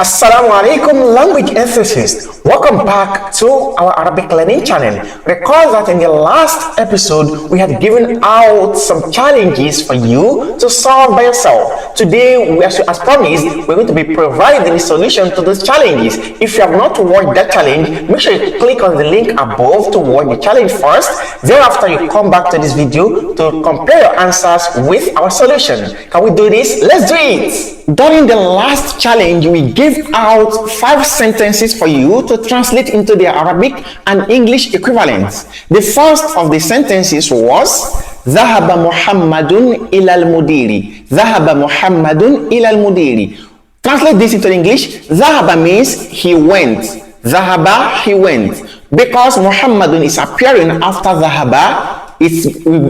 Assalamu alaikum language enthusiasts. Welcome back to our Arabic learning channel. Recall that in the last episode we had given out some challenges for you to solve by yourself. Today, as promised, we're going to be providing a solution to those challenges. If you have not watched that challenge, make sure you click on the link above to watch the challenge first. Thereafter, you come back to this video to compare your answers with our solution. Can we do this? Let's do it! During the last challenge, we gave out 5 sentences for you to translate into their Arabic and English equivalents. The first of the sentences was ذهب محمد إلى المدير. ذهب محمد إلى المدير. Translate this into English. ذهب means he went. ذهب, he went. Because Muhammadun is appearing after ذهب, we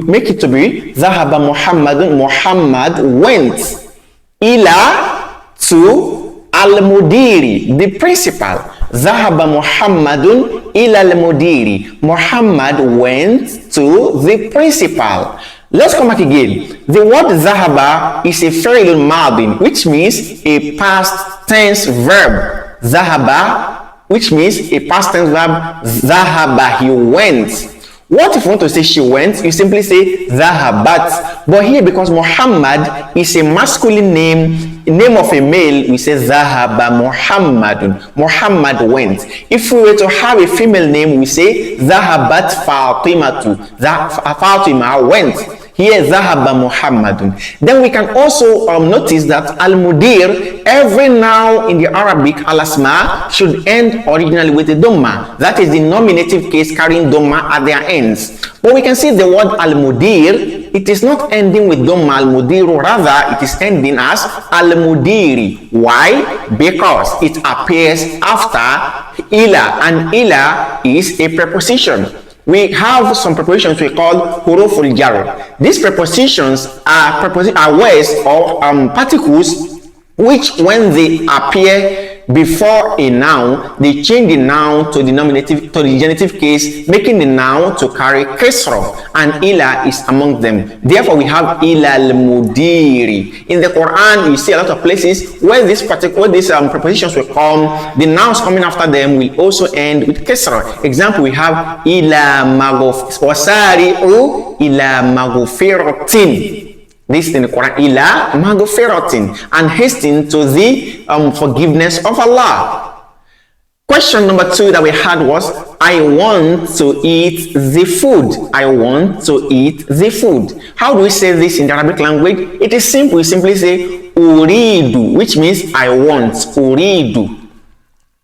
make it to be ذهب محمد. Muhammad went. Ila, to al-mudiri, the principal. Zahaba Muhammadun ila al-mudiri. Muhammad went to the principal. Let's come back again. The word zahaba is a fi'lun madin, which means a past tense verb. Zahaba, which means a past tense verb. Zahaba, he went. What if you want to say she went? You simply say zahabat. But here, because Muhammad is a masculine name of a male, we say zahaba Muhammadun. Muhammad went. If we were to have a female name, we say zahabat Fatimatu. Fatima went. Here, zahaba Muhammadun. Then we can also notice that al-mudir, every noun in the Arabic al-asma should end originally with a dhamma. That is the nominative case carrying dhamma at their ends. But we can see the word al-mudir, it is not ending with dhamma al-mudiru, rather it is ending as al-mudiri. Why? Because it appears after ila, and ila is a preposition. We have some prepositions we call huruful jar. These prepositions are words or particles which, when they appear before a noun, they change the noun to the nominative, to the genitive case, making the noun to carry kasra, and ila is among them. Therefore, we have ila al-mudiri. In the Quran, you see a lot of places where these prepositions will come, the nouns coming after them will also end with kasra. Example, we have ila wasari'u ila maghfiratin. This in the Quran, ila maghfiratin, and hasten to the forgiveness of Allah. Question number 2 that we had was, I want to eat the food. I want to eat the food. How do we say this in the Arabic language? It is simple. We simply say uridu, which means I want. Uridu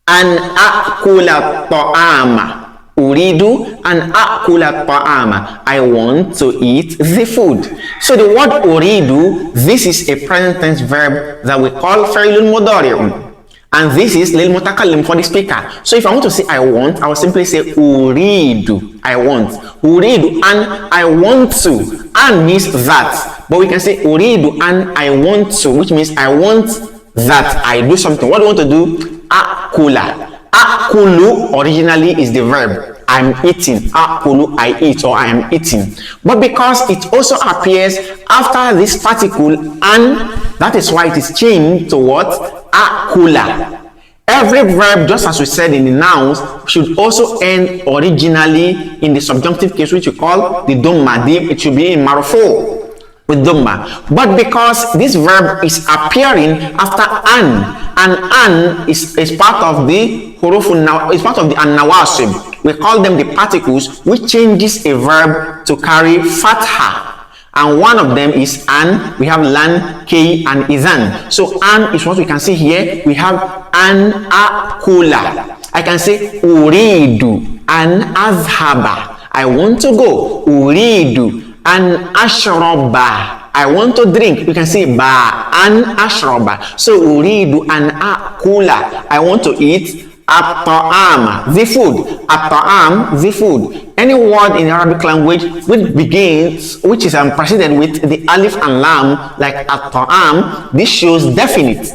an akula ta'ama. Uridu an akula ta'ama. I want to eat the food. So the word uridu, this is a present tense verb that we call fi'lun mudari'un. And this is lil mutakallim, for the speaker. So if I want to say I want, I will simply say uridu. I want. Uridu and I want to. And means that. But we can say uridu and I want to, which means I want that I do something. What do I want to do? Akula. Akulu originally is the verb. I'm eating. Akulu, I eat, or I am eating. But because it also appears after this particle, and that is why it is changed to what? Akula. Every verb, just as we said in the nouns, should also end originally in the subjunctive case, which we call the dhamma. It should be in marfu with dhamma. But because this verb is appearing after an is part of the hurufun, is part of the an-nawasib. We call them the particles which changes a verb to carry fatha. And one of them is an. We have lan, k, and izan. So an is what we can see here. We have an akula. I can say uridu an azhaba. I want to go. Uridu an ashraba. I want to drink. You can say ba an ashraba. So uridu an akula. I want to eat at-ta'am, the food. At-ta'am, the food. Any word in Arabic language which is preceded with the alif and lam, like at-ta'am, this shows definite.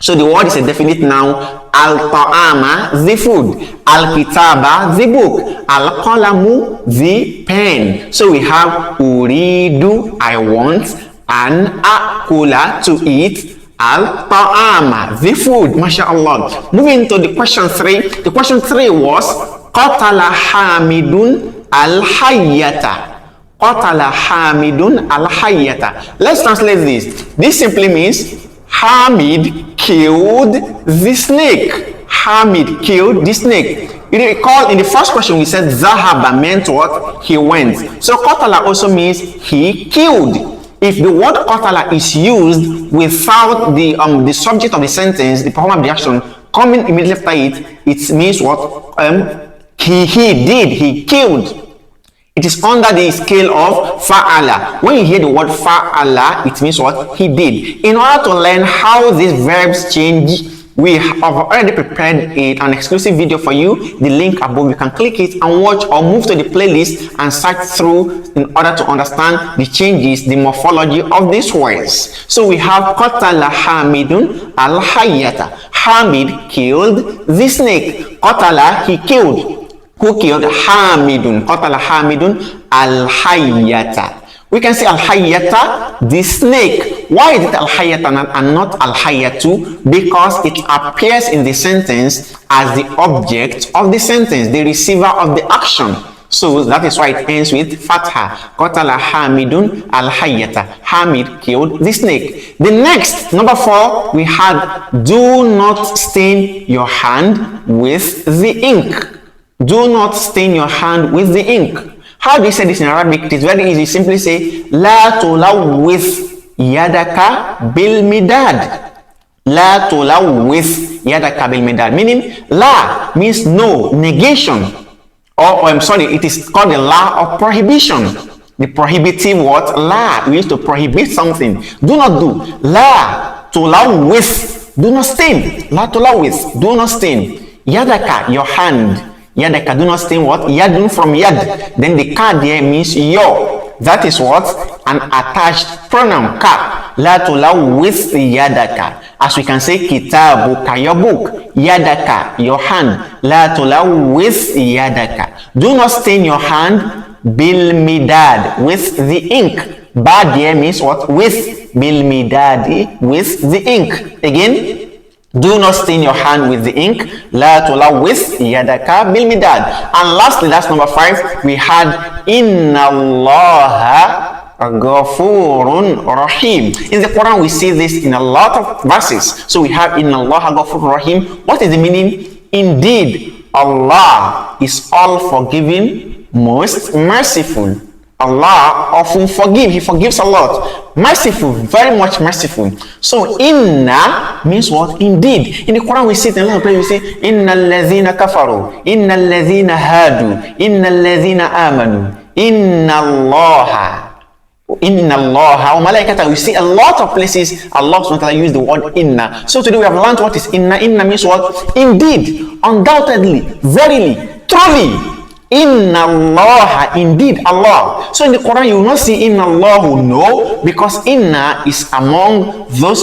So the word is a definite noun. Al-ta'ama, the food. Al-kitaba, the book. Al-qalamu, the pen. So we have uridu, I want, an akula, to eat, Al-ta'ama, the food, mashallah. Moving to the question 3. The question 3 was qatala hamidun al-hayyata. Qatala hamidun al-hayyata. Let's translate this. This simply means Hamid killed the snake. Hamid killed the snake. You recall in the first question we said Zahaba meant what? He went. So qatala also means he killed. If the word qatala is used without the subject of the sentence, the performer of the action coming immediately after it, it means what? He killed. It is under the scale of fa'ala. When you hear the word fa'ala, it means what? He did. In order to learn how these verbs change, we have already prepared an exclusive video for you. The link above, you can click it and watch or move to the playlist and search through in order to understand the changes, the morphology of these words. So we have qatala hamidun al-hayyata. Hamid killed the snake. Qatala, he killed. Who killed? Hamidun. Qatala hamidun al-hayyata. We can say al-hayyata, the snake. Why is it al-hayyata and not al-hayyatu? Because it appears in the sentence as the object of the sentence, the receiver of the action. So that is why it ends with fatha. Qatala hamidun al-hayyata. Hamid killed the snake. The next, number 4, we had do not stain your hand with the ink. Do not stain your hand with the ink. How do you say this in Arabic? It is very easy. Simply say La tulawwith yadaka bil midad. La tulawwith yadaka bil midad. Meaning la means no, negation. Or I'm sorry, it is called the law of prohibition. The prohibitive word la. We used to prohibit something. Do not do. La tulawwith. Do not stain. La tulawwith. Do not stain. Yadaka, your hand. Yadaka, do not stain what? Yadun from yad. Then the ka there means your. That is what? An attached pronoun, ka. La tulawwith yadaka. As we can say, kitabuka, your book. Yadaka, your hand. La tulawwith yadaka. Do not stain your hand bil midad, with the ink. Ba there means what? With. Bil midadi, with the ink. Again, do not stain your hand with the ink. La tulawwith yadaka bil midad. And lastly, that's number 5. We had Inna Allaha Ghafurun Rahim. In the Quran, we see this in a lot of verses. So we have Inna Allaha Ghafurun Rahim. What is the meaning? Indeed, Allah is all forgiving, most merciful. Allah often forgive. He forgives a lot. Merciful, very much merciful. So inna means what? Indeed. In the Quran we see it in a lot of places. We say inna alladhina kafaru, inna alladhina hadu, inna alladhina amanu, inna allaha wa malaikata. We see a lot of places Allah subhanahu wa ta'ala use the word inna. So today we have learned what is inna. Inna means what? Indeed, undoubtedly, verily, truly. Inna Allah, indeed Allah. So in the Quran you will not see Inna Allahu, no, because Inna is among those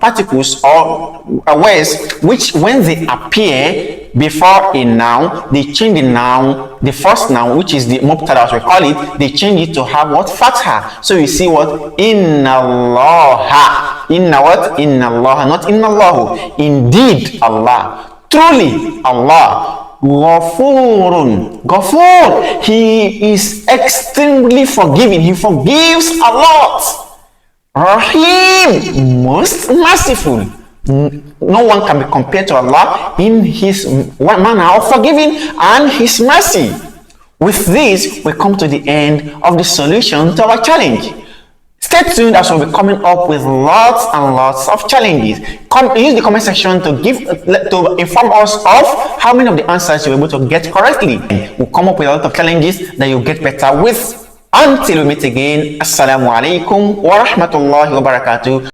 particles or words which when they appear before a noun, they change the noun, the first noun, which is the mubtada as we call it, they change it to have what? Fatha. So you see what? Inna Allah. Inna what? Inna Allah, not Inna Allahu. Indeed Allah. Truly Allah. Ghafurun. Ghafur. He is extremely forgiving. He forgives a lot. Rahim. Most merciful. No one can be compared to Allah in his manner of forgiving and his mercy. With this, we come to the end of the solution to our challenge. Stay tuned as we'll be coming up with lots and lots of challenges. Use the comment section to inform us of how many of the answers you're able to get correctly. We'll come up with a lot of challenges that you'll get better with. Until we meet again, Assalamu alaikum wa rahmatullahi wa barakatuh.